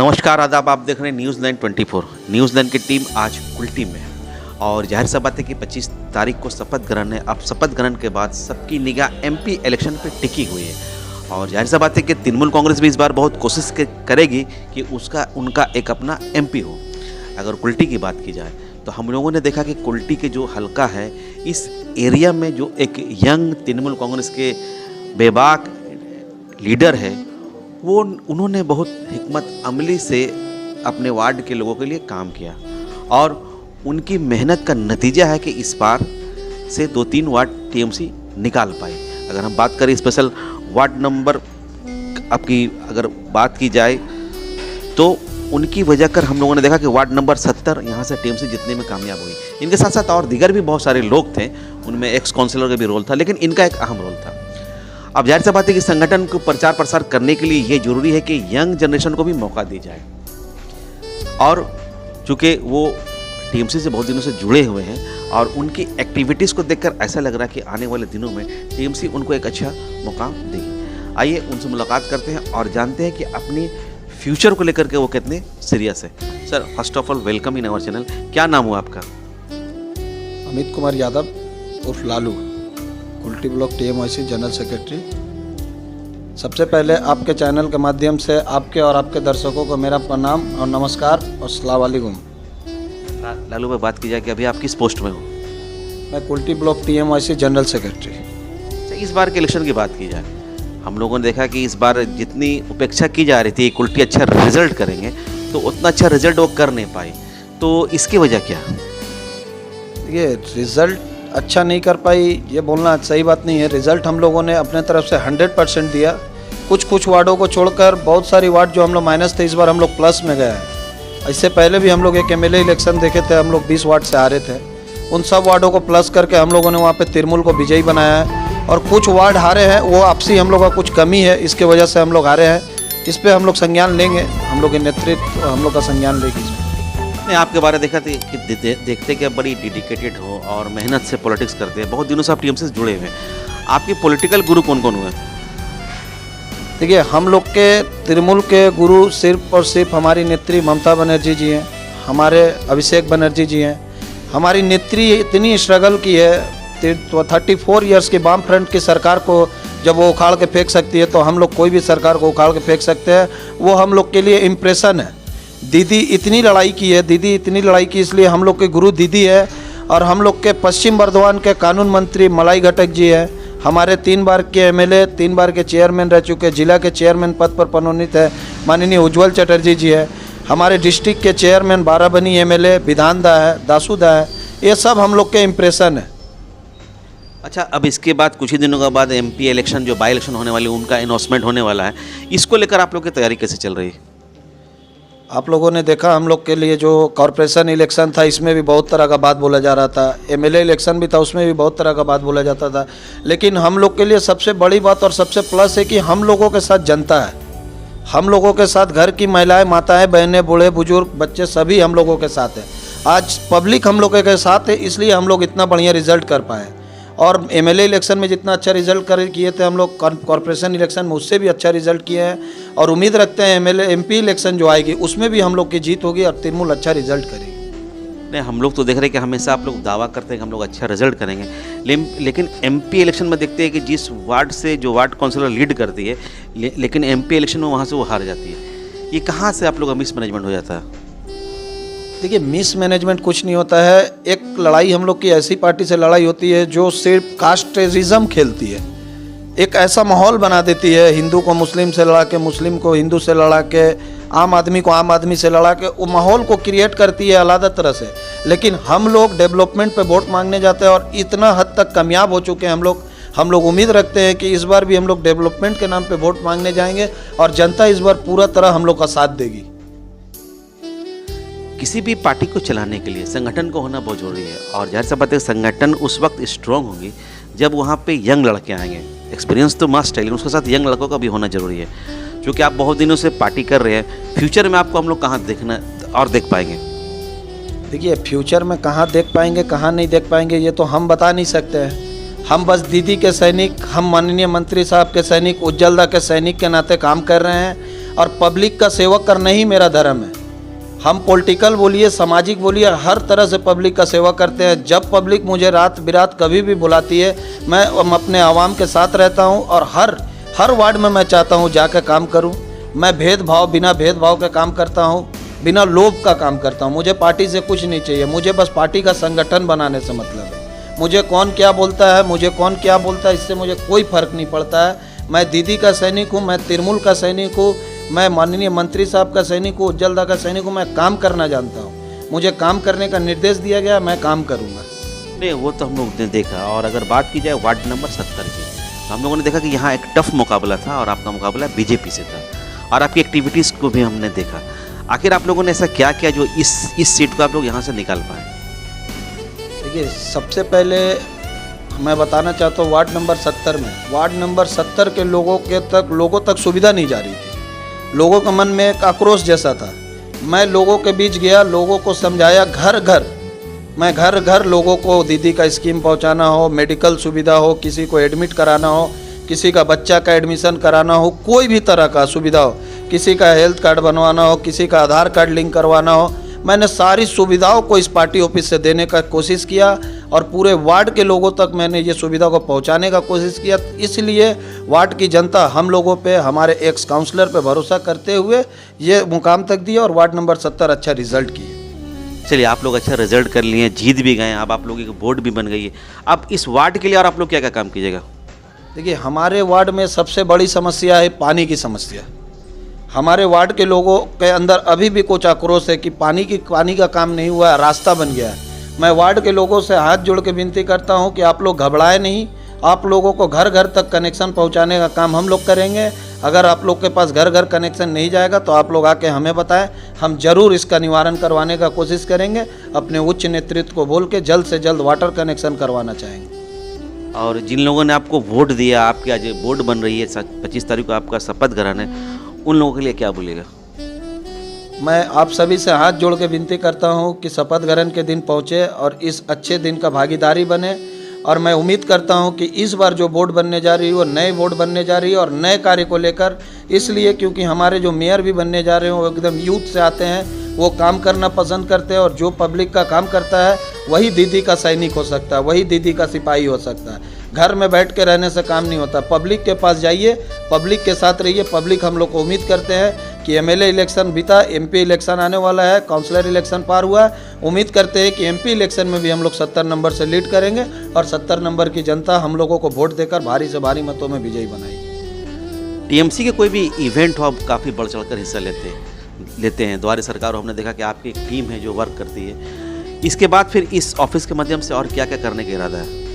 नमस्कार आदाब, आप देख रहे हैं न्यूज़ लाइन 24। न्यूज़ लाइन की टीम आज कुल्टी में है और जाहिर सा बात है कि 25 तारीख को शपथ ग्रहण है। अब शपथ ग्रहण के बाद सबकी निगाह एमपी इलेक्शन पे टिकी हुई है और जाहिर सा बात है कि तृणमूल कांग्रेस भी इस बार बहुत कोशिश करेगी कि उनका एक अपना एमपी हो। अगर कुल्टी की बात की जाए तो हम लोगों ने देखा कि कुल्टी के जो हलका है, इस एरिया में जो एक यंग तृणमूल कांग्रेस के बेबाक लीडर है, वो उन्होंने बहुत हिकमत अमली से अपने वार्ड के लोगों के लिए काम किया और उनकी मेहनत का नतीजा है कि इस बार से 2-3 वार्ड टीएमसी निकाल पाई। अगर हम बात करें स्पेशल वार्ड नंबर आपकी अगर बात की जाए तो उनकी वजह कर हम लोगों ने देखा कि वार्ड नंबर 70 यहाँ से टीएमसी जितने में कामयाब हुई। इनके साथ साथ और दीगर भी बहुत सारे लोग थे, उनमें एक्स काउंसिलर का भी रोल था, लेकिन इनका एक अहम रोल था। अब जाहिर सी बात है कि संगठन को प्रचार प्रसार करने के लिए ये जरूरी है कि यंग जनरेशन को भी मौका दी जाए और चूँकि वो टीएमसी से बहुत दिनों से जुड़े हुए हैं और उनकी एक्टिविटीज़ को देखकर ऐसा लग रहा है कि आने वाले दिनों में टीएमसी उनको एक अच्छा मौका देगी। आइए उनसे मुलाकात करते हैं और जानते हैं कि अपनी फ्यूचर को लेकर के वो कितने सीरियस है। Sir, first of all welcome in our channel. क्या नाम हुआ आपका? अमित कुमार यादव उर्फ Lalu, Kulti block TMC general secretary. सबसे पहले आपके चैनल के माध्यम से आपके और आपके दर्शकों को मेरा प्रणाम और नमस्कार और अस्सलाम वालेकुम। लालू भाई, बात की जाए कि अभी आप किस पोस्ट में हो? मैं Kulti block TMC general secretary. इस बार के इलेक्शन की बात की जाए, हम लोगों ने देखा कि इस बार जितनी उपेक्षा की जा रही थी कुल्टी अच्छा रिजल्ट करेंगे, तो उतना अच्छा रिजल्ट वो कर नहीं पाई, तो इसकी वजह क्या? ये रिज़ल्ट अच्छा नहीं कर पाई ये बोलना सही बात नहीं है। रिज़ल्ट हम लोगों ने अपने तरफ से 100% दिया। कुछ वार्डों को छोड़कर बहुत सारी वार्ड जो हम लोग माइनस थे, इस बार हम लोग प्लस में गए हैं। इससे पहले भी हम लोग एक एमएलए इलेक्शन देखे थे, हम लोग 20 वार्ड से आ रहे थे। उन सब वार्डों को प्लस करके हम लोगों ने वहाँ पे तृणमूल को विजयी बनाया है और कुछ वार्ड हारे हैं, वो आपसी हम लोग का कुछ कमी है, इसके वजह से हम लोग हारे हैं। इस पर हम लोग संज्ञान लेंगे, हम लोग के नेतृत्व हम लोग का संज्ञान लेगी। मैं आपके बारे में देखा थी कि देखते कि आप बड़ी डेडिकेटेड हो और मेहनत से पॉलिटिक्स करते हैं। बहुत दिनों से आप टीएमसी से जुड़े हुए हैं। आपके पॉलिटिकल गुरु कौन कौन हुए? देखिए, हम लोग के तृणमूल के गुरु सिर्फ और सिर्फ हमारी नेत्री ममता बनर्जी जी हैं, हमारे अभिषेक बनर्जी जी हैं। हमारी नेत्री इतनी स्ट्रगल की है, 34 ईयर्स की वाम फ्रंट की सरकार को जब वो उखाड़ के फेंक सकती है, तो हम लोग कोई भी सरकार को उखाड़ के फेंक सकते हैं। वो हम लोग के लिए इम्प्रेशन है। दीदी इतनी लड़ाई की है, दीदी इतनी लड़ाई की, इसलिए हम लोग के गुरु दीदी है। और हम लोग के पश्चिम बर्धमान के कानून मंत्री मलाई घटक जी है, हमारे 3 बार के एमएलए, 3 बार के चेयरमैन रह चुके, जिला के चेयरमैन पद पर मनोनीत है माननीय उज्ज्वल चटर्जी जी है। हमारे डिस्ट्रिक्ट के चेयरमैन बाराबनी एमएलए विधानदा है, दासूदा है। ये सब हम लोग के इम्प्रेशन है। अच्छा, अब इसके बाद कुछ ही दिनों के बाद एमपी इलेक्शन, जो बाई इलेक्शन होने वाली, उनका अनाउंसमेंट होने वाला है। इसको लेकर आप लोग की तैयारी कैसे चल रही है? आप लोगों ने देखा हम लोग के लिए जो कॉरपोरेशन इलेक्शन था, इसमें भी बहुत तरह का बात बोला जा रहा था। एमएलए इलेक्शन भी था, उसमें भी बहुत तरह का बात बोला जाता था। लेकिन हम लोग के लिए सबसे बड़ी बात और सबसे प्लस है कि हम लोगों के साथ जनता है, हम लोगों के साथ घर की महिलाएं, माताएं, बहनें, बूढ़े बुजुर्ग, बच्चे सभी हम लोगों के साथ हैं। आज पब्लिक हम लोगों के साथ है, इसलिए हम लोग इतना बढ़िया रिजल्ट कर पाए। और एमएलए इलेक्शन में जितना अच्छा रिजल्ट किए थे हम लोग, कॉरपोरेशन इलेक्शन में उससे भी अच्छा रिजल्ट किए हैं और उम्मीद रखते हैं एमपी इलेक्शन जो आएगी उसमें भी हम लोग की जीत होगी और तृणमूल अच्छा रिजल्ट करेगी। नहीं, हम लोग तो देख रहे हैं कि हमेशा आप लोग दावा करते हैं कि हम लोग अच्छा रिजल्ट करेंगे, लेकिन एमपी इलेक्शन में देखते हैं कि जिस वार्ड से जो वार्ड काउंसिलर लीड करती है, लेकिन एमपी इलेक्शन में वहाँ से वो हार जाती है। ये कहाँ से आप लोग का मिसमैनेजमेंट हो जाता है? देखिए, मिसमैनेजमेंट कुछ नहीं होता है। एक लड़ाई हम लोग की ऐसी पार्टी से लड़ाई होती है जो सिर्फ कास्टिज्म खेलती है, एक ऐसा माहौल बना देती है, हिंदू को मुस्लिम से लड़ा के, मुस्लिम को हिंदू से लड़ा के, आम आदमी को आम आदमी से लड़ा के, वो माहौल को क्रिएट करती है अलग तरह से। लेकिन हम लोग डेवलपमेंट पे वोट मांगने जाते हैं और इतना हद तक कामयाब हो चुके हैं हम लोग उम्मीद रखते हैं कि इस बार भी हम लोग डेवलपमेंट के नाम पे वोट मांगने जाएंगे और जनता इस बार पूरा तरह हम लोग का साथ देगी। किसी भी पार्टी को चलाने के लिए संगठन को होना बहुत जरूरी है और जाहिर सा बात है संगठन उस वक्त स्ट्रांग होगी जब वहाँ पे यंग लड़के आएंगे। एक्सपीरियंस तो मस्ट है, लेकिन उसके साथ यंग लड़कों का भी होना जरूरी है। क्योंकि आप बहुत दिनों से पार्टी कर रहे हैं, फ्यूचर में आपको हम लोग कहाँ देखना और देख पाएंगे? देखिए, फ्यूचर में कहाँ देख पाएंगे, कहाँ नहीं देख पाएंगे, ये तो हम बता नहीं सकते हैं। हम बस दीदी के सैनिक, हम माननीय मंत्री साहब के सैनिक, उज्ज्वलदा के सैनिक के नाते काम कर रहे हैं और पब्लिक का सेवक करना ही मेरा धर्म है। हम पॉलिटिकल बोलिए, सामाजिक बोलिए, हर तरह से पब्लिक का सेवा करते हैं। जब पब्लिक मुझे रात बिरात कभी भी बुलाती है, मैं अपने आवाम के साथ रहता हूं और हर वार्ड में मैं चाहता हूं जाकर काम करूं। मैं बिना भेदभाव के काम करता हूं, बिना लोभ का काम करता हूं। मुझे पार्टी से कुछ नहीं चाहिए, मुझे बस पार्टी का संगठन बनाने से मतलब है। मुझे कौन क्या बोलता है, इससे मुझे कोई फर्क नहीं पड़ता है। मैं दीदी का सैनिक हूँ, मैं तिरमुल का सैनिक हूँ, मैं माननीय मंत्री साहब का सैनिक हूँ, उज्ज्वलदा का सैनिक हूँ। मैं काम करना जानता हूँ, मुझे काम करने का निर्देश दिया गया, मैं काम करूँगा। नहीं, वो तो हम लोग ने देखा। और अगर बात की जाए वार्ड नंबर 70 की, तो हम लोगों ने देखा कि यहाँ एक टफ मुकाबला था और आपका मुकाबला बीजेपी से था और आपकी एक्टिविटीज़ को भी हमने देखा। आखिर आप लोगों ने ऐसा क्या किया जो इस सीट को आप लोग यहाँ से निकाल पाए? देखिए, सबसे पहले मैं बताना चाहता हूँ, वार्ड नंबर 70 के लोगों तक सुविधा नहीं जा रही थी। लोगों के मन में एक आक्रोश जैसा था। मैं लोगों के बीच गया, लोगों को समझाया, मैं घर घर लोगों को दीदी का स्कीम पहुंचाना हो, मेडिकल सुविधा हो, किसी को एडमिट कराना हो, किसी का बच्चा का एडमिशन कराना हो, कोई भी तरह का सुविधा हो, किसी का हेल्थ कार्ड बनवाना हो, किसी का आधार कार्ड लिंक करवाना हो, मैंने सारी सुविधाओं को इस पार्टी ऑफिस से देने का कोशिश किया और पूरे वार्ड के लोगों तक मैंने ये सुविधा को पहुंचाने का कोशिश किया। इसलिए वार्ड की जनता हम लोगों पे, हमारे एक्स काउंसलर पे भरोसा करते हुए ये मुकाम तक दिया और वार्ड नंबर 70 अच्छा रिजल्ट किए। चलिए, आप लोग अच्छा रिजल्ट कर लिए, जीत भी गए, अब आप लोगों की वोट भी बन गई है। अब इस वार्ड के लिए और आप लोग क्या क्या काम कीजिएगा? देखिए, हमारे वार्ड में सबसे बड़ी समस्या है पानी की समस्या। हमारे वार्ड के लोगों के अंदर अभी भी कुछ आक्रोश है कि पानी का काम नहीं हुआ है, रास्ता बन गया है। मैं वार्ड के लोगों से हाथ जोड़ के विनती करता हूं कि आप लोग घबराए नहीं, आप लोगों को घर घर तक कनेक्शन पहुंचाने का काम हम लोग करेंगे। अगर आप लोग के पास घर घर कनेक्शन नहीं जाएगा तो आप लोग आके हमें बताएं, हम जरूर इसका निवारण करवाने का कोशिश करेंगे। अपने उच्च नेतृत्व को बोल के जल्द से जल्द वाटर कनेक्शन करवाना चाहेंगे। और जिन लोगों ने आपको वोट दिया, आपकी आज बोर्ड बन रही है, 25 तारीख को आपका शपथ ग्रहण है, उन लोगों के लिए क्या बोलेगा? मैं आप सभी से हाथ जोड़ के विनती करता हूं कि शपथ ग्रहण के दिन पहुंचे और इस अच्छे दिन का भागीदारी बने। और मैं उम्मीद करता हूं कि इस बार जो बोर्ड बनने जा रही है वो नए बोर्ड बनने जा रही है और नए कार्य को लेकर, इसलिए क्योंकि हमारे जो मेयर भी बनने जा रहे हैं वो एकदम यूथ से आते हैं, वो काम करना पसंद करते हैं और जो पब्लिक का काम करता है वही दीदी का सैनिक हो सकता है, वही दीदी का सिपाही हो सकता है। घर में बैठ के रहने से काम नहीं होता, पब्लिक के पास जाइए, पब्लिक के साथ रहिए। पब्लिक हम लोग को उम्मीद करते हैं कि एमएलए इलेक्शन बीता, एमपी इलेक्शन आने वाला है, काउंसलर इलेक्शन पार हुआ है। उम्मीद करते हैं कि एमपी इलेक्शन में भी हम लोग 70 नंबर से लीड करेंगे और 70 नंबर की जनता हम लोगों को वोट देकर भारी से भारी मतों में विजयी बनाएगी। टीएमसी के कोई भी इवेंट हो, आप काफ़ी बढ़ चढ़ कर हिस्सा लेते हैं। द्वारे सरकार हमने देखा कि आपकी एक टीम है जो वर्क करती है। इसके बाद फिर इस ऑफिस के माध्यम से और क्या क्या करने का इरादा है?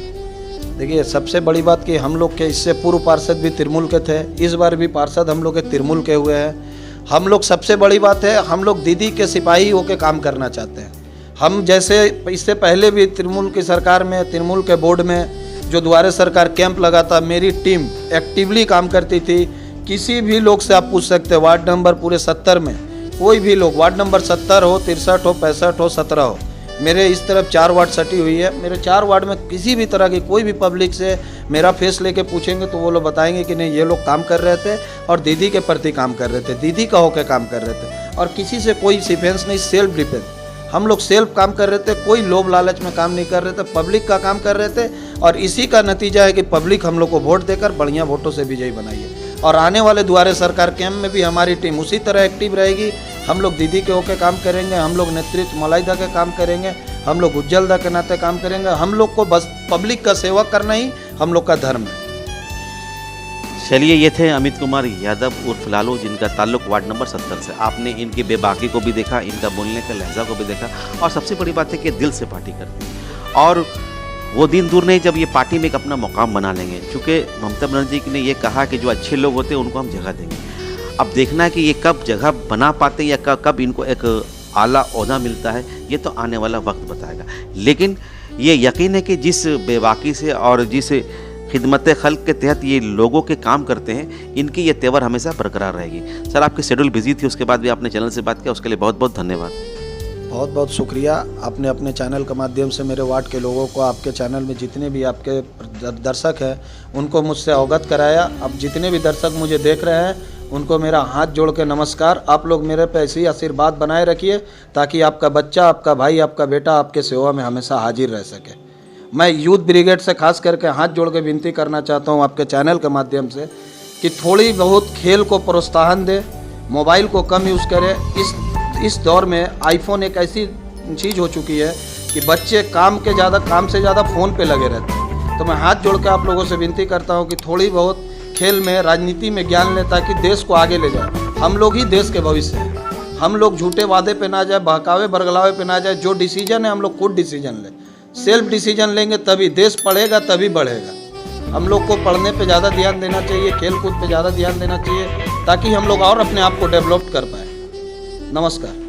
देखिए, सबसे बड़ी बात कि हम लोग के इससे पूर्व पार्षद भी तिरमुल के थे, इस बार भी पार्षद हम लोग के तिरमुल के हुए हैं। हम लोग, सबसे बड़ी बात है, हम लोग दीदी के सिपाही होकर काम करना चाहते हैं। हम जैसे इससे पहले भी तिरमुल की सरकार में, तिरमुल के बोर्ड में जो द्वारे सरकार कैंप लगा था, मेरी टीम एक्टिवली काम करती थी। किसी भी लोग से आप पूछ सकते हैं, वार्ड नंबर पूरे 70 में कोई भी लोग, वार्ड नंबर 70 हो, 63 हो, 65 हो, 17 हो, मेरे इस तरफ 4 वार्ड सटी हुई है। मेरे 4 वार्ड में किसी भी तरह की कोई भी पब्लिक से मेरा फेस लेके पूछेंगे तो वो लोग बताएंगे कि नहीं, ये लोग काम कर रहे थे और दीदी के प्रति काम कर रहे थे, दीदी का होकर काम कर रहे थे और किसी से कोई डिफेंस नहीं, सेल्फ डिफेंस। हम लोग सेल्फ काम कर रहे थे, कोई लोभ लालच में काम नहीं कर रहे थे, पब्लिक का काम कर रहे थे और इसी का नतीजा है कि पब्लिक हम लोग को वोट देकर बढ़िया वोटों से विजयी बनाई है। और आने वाले द्वारे सरकार कैंप में भी हमारी टीम उसी तरह एक्टिव रहेगी। हम लोग दीदी के होकर काम करेंगे, हम लोग नेतृत्व मलाइदा के काम करेंगे, हम लोग उज्ज्वलदा के नाते काम करेंगे। हम लोग को बस पब्लिक का सेवा करना ही हम लोग का धर्म है। चलिए, ये थे अमित कुमार यादव उर्फ लालू, जिनका ताल्लुक वार्ड नंबर 70 से। आपने इनकी बेबाकी को भी देखा, इनका बोलने का लहजा को भी देखा और सबसे बड़ी बात है कि दिल से पार्टी करती है। और वो दिन दूर नहीं जब ये पार्टी में एक अपना मुकाम बना लेंगे, क्योंकि ममता बनर्जी ने ये कहा कि जो अच्छे लोग होते हैं उनको हम जगह देंगे। अब देखना है कि ये कब जगह बना पाते हैं या कब इनको एक आला ओहदा मिलता है, ये तो आने वाला वक्त बताएगा। लेकिन ये यकीन है कि जिस बेबाकी से और जिस खिदमत खल्क के तहत ये लोगों के काम करते हैं, इनकी ये तेवर हमेशा बरकरार रहेगी। सर, आपकी शेड्यूल बिजी थी, उसके बाद भी आपने चैनल से बात किया, उसके लिए बहुत बहुत धन्यवाद। बहुत बहुत शुक्रिया। आपने अपने चैनल के माध्यम से मेरे वार्ड के लोगों को, आपके चैनल में जितने भी आपके दर्शक हैं उनको मुझसे अवगत कराया। अब जितने भी दर्शक मुझे देख रहे हैं उनको मेरा हाथ जोड़ के नमस्कार। आप लोग मेरे पे ऐसे ही आशीर्वाद बनाए रखिए ताकि आपका बच्चा, आपका भाई, आपका बेटा आपके सेवा में हमेशा हाजिर रह सके। मैं यूथ ब्रिगेड से खास करके हाथ जोड़ के विनती करना चाहता हूँ आपके चैनल के माध्यम से कि थोड़ी बहुत खेल को प्रोत्साहन दे, मोबाइल को कम यूज़ करें। इस दौर में आईफोन एक ऐसी चीज़ हो चुकी है कि बच्चे काम से ज़्यादा फ़ोन पे लगे रहते हैं। तो मैं हाथ जोड़ के आप लोगों से विनती करता हूँ कि थोड़ी बहुत खेल में, राजनीति में ज्ञान लें ताकि देश को आगे ले जाए। हम लोग ही देश के भविष्य हैं। हम लोग झूठे वादे पे ना जाए, बहकावे बरगलावे पे ना जाए। जो डिसीजन है हम लोग खुद डिसीजन लें, सेल्फ डिसीजन लेंगे तभी देश पढ़ेगा, तभी बढ़ेगा। हम लोग को पढ़ने पे ज़्यादा ध्यान देना चाहिए, खेल कूद पे ज़्यादा ध्यान देना चाहिए ताकि हम लोग और अपने आप को डेवलप कर पाए। नमस्कार।